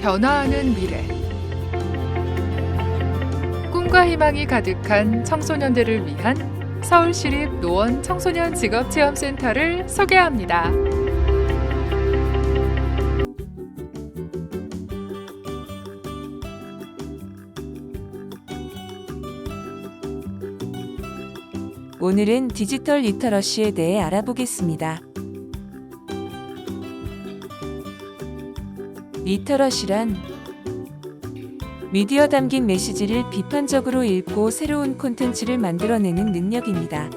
변화하는 미래. 꿈과 희망이 가득한 청소년들을 위한 서울시립 노원 청소년 직업체험센터를 소개합니다. 오늘은 디지털 리터러시에 대해 알아보겠습니다. 리터러시란 미디어 담긴 메시지를 비판적으로 읽고 새로운 콘텐츠를 만들어내는 능력입니다.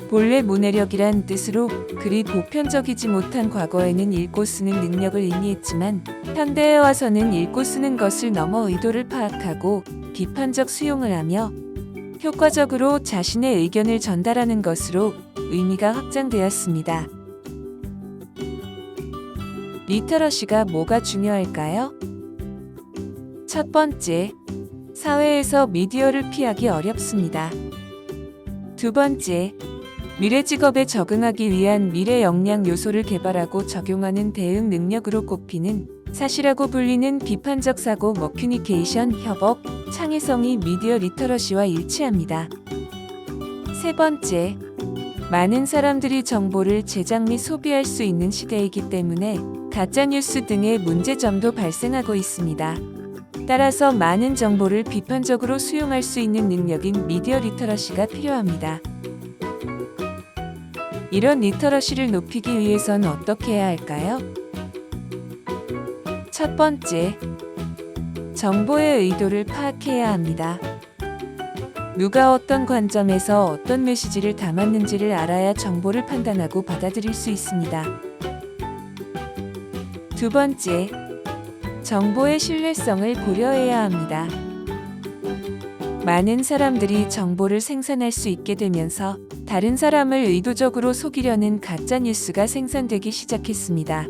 본래 문해력이란 뜻으로 그리 보편적이지 못한 과거에는 읽고 쓰는 능력을 의미했지만 현대에 와서는 읽고 쓰는 것을 넘어 의도를 파악하고 비판적 수용을 하며 효과적으로 자신의 의견을 전달하는 것으로 의미가 확장되었습니다. 리터러시가 뭐가 중요할까요? 첫 번째, 사회에서 미디어를 피하기 어렵습니다. 두 번째, 미래 직업에 적응하기 위한 미래 역량 요소를 개발하고 적용하는 대응 능력으로 꼽히는 사시라고 불리는 비판적 사고, 커뮤니케이션, 협업, 창의성이 미디어 리터러시와 일치합니다. 세 번째, 많은 사람들이 정보를 제작 및 소비할 수 있는 시대이기 때문에 가짜뉴스 등의 문제점도 발생하고 있습니다. 따라서 많은 정보를 비판적으로 수용할 수 있는 능력인 미디어 리터러시가 필요합니다. 이런 리터러시를 높이기 위해선 어떻게 해야 할까요? 첫 번째, 정보의 의도를 파악해야 합니다. 누가 어떤 관점에서 어떤 메시지를 담았는지를 알아야 정보를 판단하고 받아들일 수 있습니다. 두 번째, 정보의 신뢰성을 고려해야 합니다. 많은 사람들이 정보를 생산할 수 있게 되면서 다른 사람을 의도적으로 속이려는 가짜 뉴스가 생산되기 시작했습니다.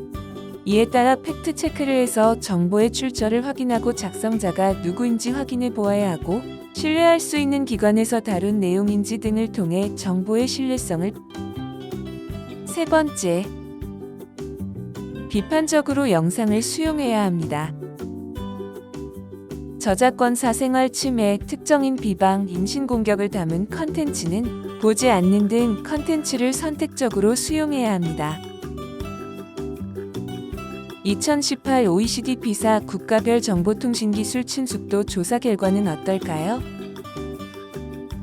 이에 따라 팩트 체크를 해서 정보의 출처를 확인하고 작성자가 누구인지 확인해 보아야 하고 신뢰할 수 있는 기관에서 다룬 내용인지 등을 통해 정보의 신뢰성을. 세 번째, 비판적으로 영상을 수용해야 합니다. 저작권 사생활 침해, 특정인 비방, 인신공격을 담은 컨텐츠는 보지 않는 등 컨텐츠를 선택적으로 수용해야 합니다. 2018 OECD 피사 국가별 정보통신기술 친숙도 조사 결과는 어떨까요?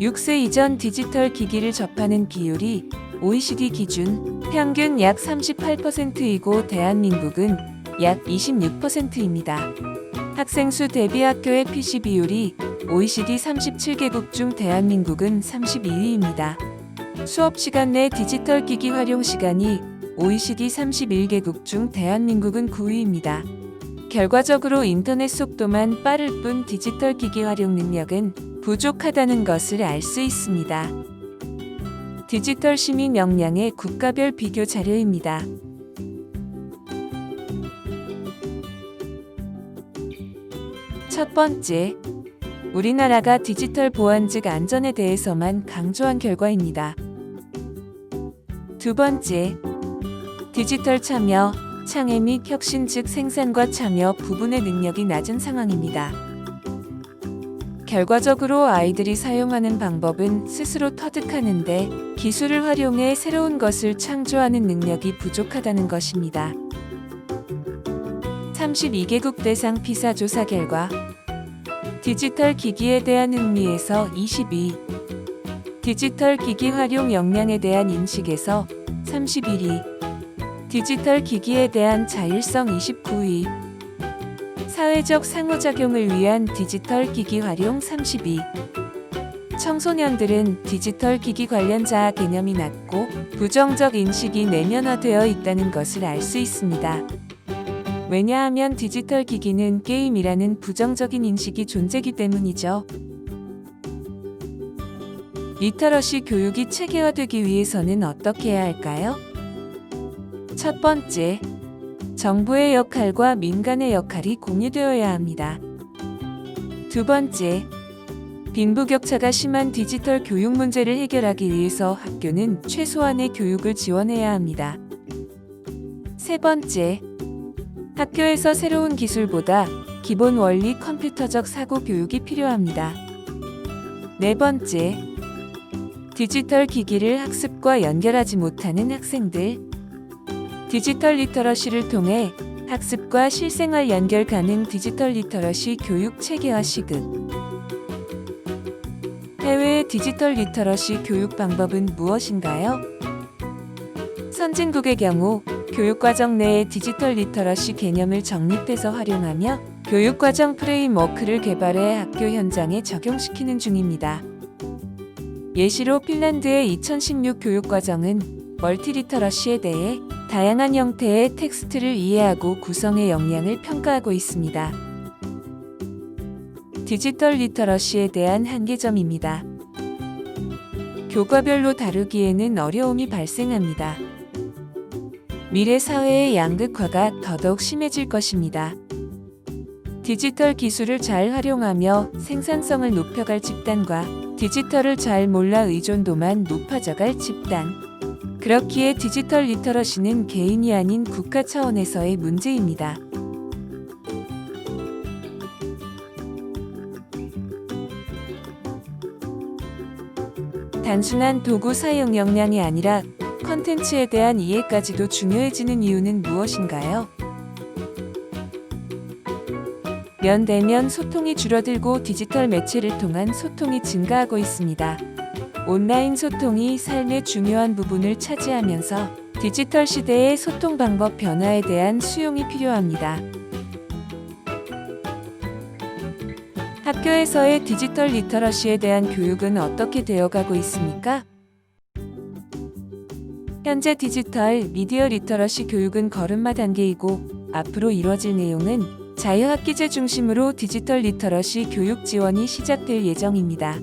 6세 이전 디지털 기기를 접하는 비율이 OECD 기준 평균 약 38%이고 대한민국은 약 26%입니다. 학생 수 대비 학교의 PC 비율이 OECD 37개국 중 대한민국은 32위입니다. 수업 시간 내 디지털 기기 활용 시간이 OECD 31개국 중 대한민국은 9위입니다. 결과적으로 인터넷 속도만 빠를 뿐 디지털 기기 활용 능력은 부족하다는 것을 알 수 있습니다. 디지털 시민 역량의 국가별 비교 자료입니다. 첫 번째, 우리나라가 디지털 보안 즉 안전에 대해서만 강조한 결과입니다. 두 번째, 디지털 참여, 창의 및 혁신 즉 생산과 참여 부분의 능력이 낮은 상황입니다. 결과적으로 아이들이 사용하는 방법은 스스로 터득하는데 기술을 활용해 새로운 것을 창조하는 능력이 부족하다는 것입니다. 32개국 대상 피사 조사 결과 디지털 기기에 대한 흥미에서 22, 디지털 기기 활용 역량에 대한 인식에서 31위, 디지털 기기에 대한 자율성 29위, 사회적 상호작용을 위한 디지털 기기 활용 32. 청소년들은 디지털 기기 관련 자아 개념이 낮고 부정적 인식이 내면화되어 있다는 것을 알 수 있습니다. 왜냐하면 디지털 기기는 게임이라는 부정적인 인식이 존재하기 때문이죠. 리터러시 교육이 체계화되기 위해서는 어떻게 해야 할까요? 첫 번째, 정부의 역할과 민간의 역할이 공유되어야 합니다. 두 번째, 빈부격차가 심한 디지털 교육 문제를 해결하기 위해서 학교는 최소한의 교육을 지원해야 합니다. 세 번째, 학교에서 새로운 기술보다 기본 원리 컴퓨터적 사고 교육이 필요합니다. 네 번째, 디지털 기기를 학습과 연결하지 못하는 학생들. 디지털 리터러시를 통해 학습과 실생활 연결 가능 디지털 리터러시 교육 체계화 시급. 해외의 디지털 리터러시 교육 방법은 무엇인가요? 선진국의 경우 교육과정 내에 디지털 리터러시 개념을 정립해서 활용하며 교육과정 프레임워크를 개발해 학교 현장에 적용시키는 중입니다. 예시로 핀란드의 2016 교육과정은 멀티리터러시에 대해 다양한 형태의 텍스트를 이해하고 구성의 역량을 평가하고 있습니다. 디지털 리터러시에 대한 한계점입니다. 교과별로 다루기에는 어려움이 발생합니다. 미래 사회의 양극화가 더더욱 심해질 것입니다. 디지털 기술을 잘 활용하며 생산성을 높여갈 집단과 디지털을 잘 몰라 의존도만 높아져갈 집단. 그렇기에 디지털 리터러시는 개인이 아닌 국가 차원에서의 문제입니다. 단순한 도구 사용 역량이 아니라 컨텐츠에 대한 이해까지도 중요해지는 이유는 무엇인가요? 면대면 소통이 줄어들고 디지털 매체를 통한 소통이 증가하고 있습니다. 온라인 소통이 삶의 중요한 부분을 차지하면서 디지털 시대의 소통 방법 변화에 대한 수용이 필요합니다. 학교에서의 디지털 리터러시에 대한 교육은 어떻게 되어가고 있습니까? 현재 디지털 미디어 리터러시 교육은 걸음마 단계이고 앞으로 이뤄질 내용은 자유학기제 중심으로 디지털 리터러시 교육 지원이 시작될 예정입니다.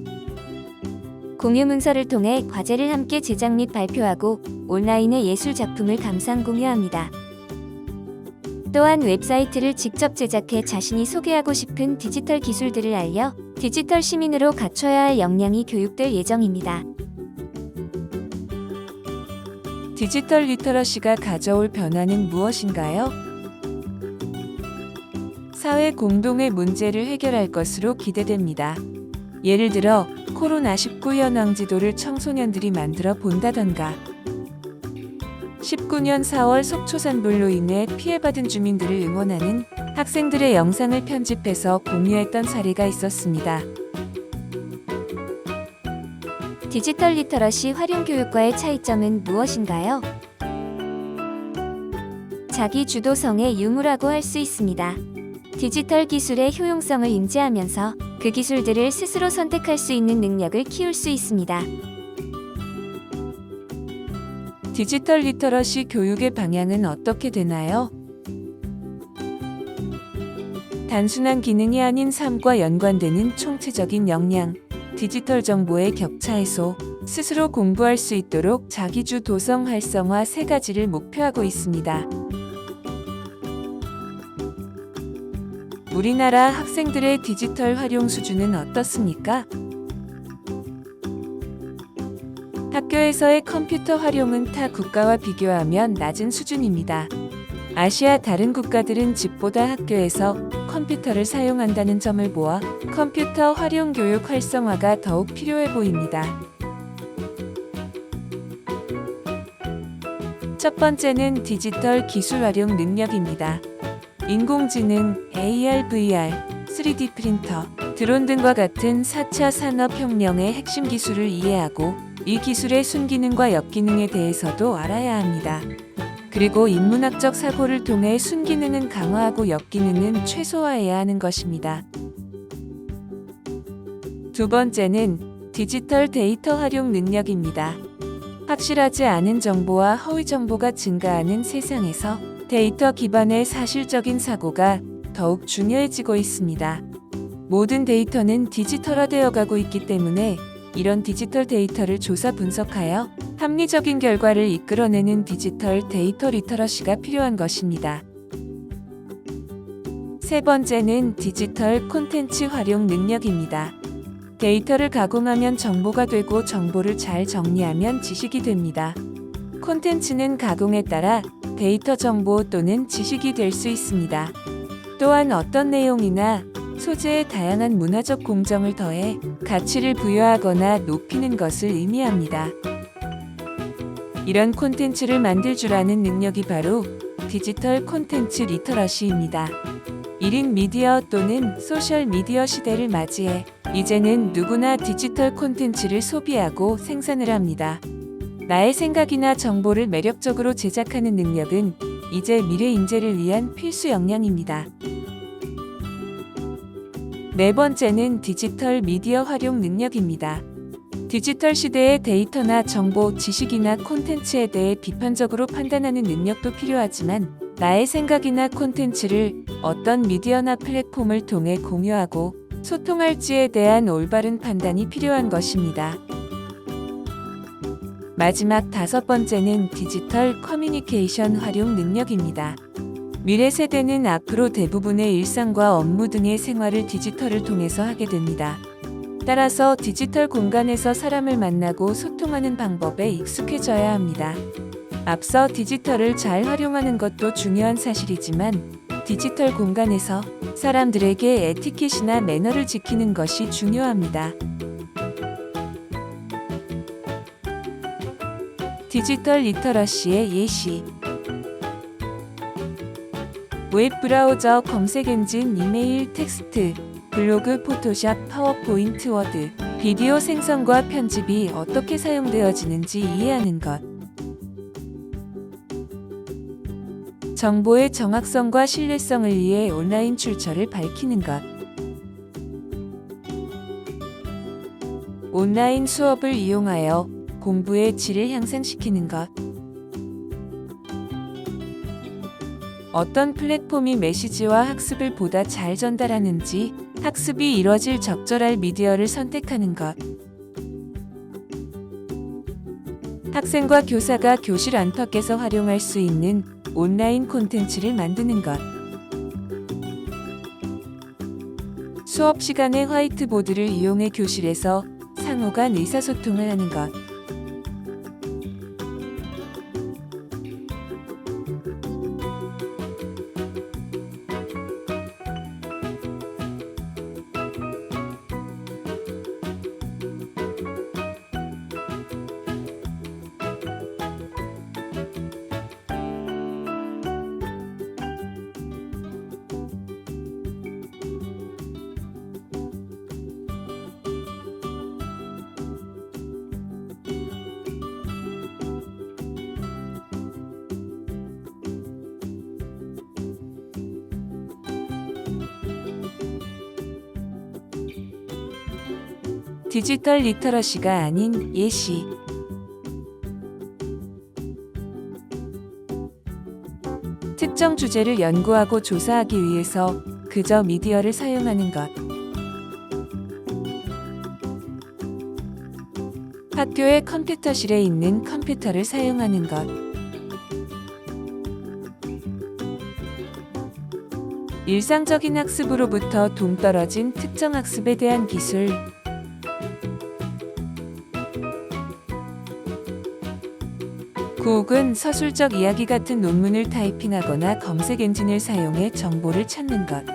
공유 문서를 통해 과제를 함께 제작 및 발표하고 온라인의 예술 작품을 감상 공유합니다. 또한 웹사이트를 직접 제작해 자신이 소개하고 싶은 디지털 기술들을 알려 디지털 시민으로 갖춰야 할 역량이 교육될 예정입니다. 디지털 리터러시가 가져올 변화는 무엇인가요? 사회 공동의 문제를 해결할 것으로 기대됩니다. 예를 들어 코로나19 현황지도를 청소년들이 만들어 본다던가 19년 4월 속초산불로 인해 피해받은 주민들을 응원하는 학생들의 영상을 편집해서 공유했던 사례가 있었습니다. 디지털 리터러시 활용 교육과의 차이점은 무엇인가요? 자기 주도성의 유무라고 할 수 있습니다. 디지털 기술의 효용성을 인지하면서 그 기술들을 스스로 선택할 수 있는 능력을 키울 수 있습니다. 디지털 리터러시 교육의 방향은 어떻게 되나요? 단순한 기능이 아닌 삶과 연관되는 총체적인 역량, 디지털 정보의 격차 해소, 스스로 공부할 수 있도록 자기주 도성 활성화 세 가지를 목표하고 있습니다. 우리나라 학생들의 디지털 활용 수준은 어떻습니까? 학교에서의 컴퓨터 활용은 타 국가와 비교하면 낮은 수준입니다. 아시아 다른 국가들은 집보다 학교에서 컴퓨터를 사용한다는 점을 보아 컴퓨터 활용 교육 활성화가 더욱 필요해 보입니다. 첫 번째는 디지털 기술 활용 능력입니다. 인공지능, AR, VR, 3D 프린터, 드론 등과 같은 4차 산업혁명의 핵심 기술을 이해하고 이 기술의 순기능과 역기능에 대해서도 알아야 합니다. 그리고 인문학적 사고를 통해 순기능은 강화하고 역기능은 최소화해야 하는 것입니다. 두 번째는 디지털 데이터 활용 능력입니다. 확실하지 않은 정보와 허위 정보가 증가하는 세상에서 데이터 기반의 사실적인 사고가 더욱 중요해지고 있습니다. 모든 데이터는 디지털화되어 가고 있기 때문에 이런 디지털 데이터를 조사 분석하여 합리적인 결과를 이끌어내는 디지털 데이터 리터러시가 필요한 것입니다. 세 번째는 디지털 콘텐츠 활용 능력입니다. 데이터를 가공하면 정보가 되고 정보를 잘 정리하면 지식이 됩니다. 콘텐츠는 가공에 따라 데이터 정보 또는 지식이 될 수 있습니다. 또한 어떤 내용이나 소재에 다양한 문화적 공정을 더해 가치를 부여하거나 높이는 것을 의미합니다. 이런 콘텐츠를 만들 줄 아는 능력이 바로 디지털 콘텐츠 리터러시입니다. 1인 미디어 또는 소셜 미디어 시대를 맞이해 이제는 누구나 디지털 콘텐츠를 소비하고 생산을 합니다. 나의 생각이나 정보를 매력적으로 제작하는 능력은 이제 미래 인재를 위한 필수 역량입니다. 네 번째는 디지털 미디어 활용 능력입니다. 디지털 시대의 데이터나 정보, 지식이나 콘텐츠에 대해 비판적으로 판단하는 능력도 필요하지만 나의 생각이나 콘텐츠를 어떤 미디어나 플랫폼을 통해 공유하고 소통할지에 대한 올바른 판단이 필요한 것입니다. 마지막 5번째는 디지털 커뮤니케이션 활용 능력입니다. 미래 세대는 앞으로 대부분의 일상과 업무 등의 생활을 디지털을 통해서 하게 됩니다. 따라서 디지털 공간에서 사람을 만나고 소통하는 방법에 익숙해져야 합니다. 앞서 디지털을 잘 활용하는 것도 중요한 사실이지만 디지털 공간에서 사람들에게 에티켓이나 매너를 지키는 것이 중요합니다. 디지털 리터러시의 예시. 웹브라우저, 검색 엔진, 이메일, 텍스트, 블로그, 포토샵, 파워포인트, 워드, 비디오 생성과 편집이 어떻게 사용되어지는지 이해하는 것. 정보의 정확성과 신뢰성을 위해 온라인 출처를 밝히는 것. 온라인 수업을 이용하여 공부의 질을 향상시키는 것. 어떤 플랫폼이 메시지와 학습을 보다 잘 전달하는지 학습이 이뤄질 적절한 미디어를 선택하는 것. 학생과 교사가 교실 안팎에서 활용할 수 있는 온라인 콘텐츠를 만드는 것. 수업 시간에 화이트보드를 이용해 교실에서 상호 간 의사소통을 하는 것. 디지털 리터러시가 아닌 예시. 특정 주제를 연구하고 조사하기 위해서 그저 미디어를 사용하는 것. 학교의 컴퓨터실에 있는 컴퓨터를 사용하는 것. 일상적인 학습으로부터 동떨어진 특정 학습에 대한 기술. 구혹은 서술적 이야기 같은 논문을 타이핑하거나 검색 엔진을 사용해 정보를 찾는 것.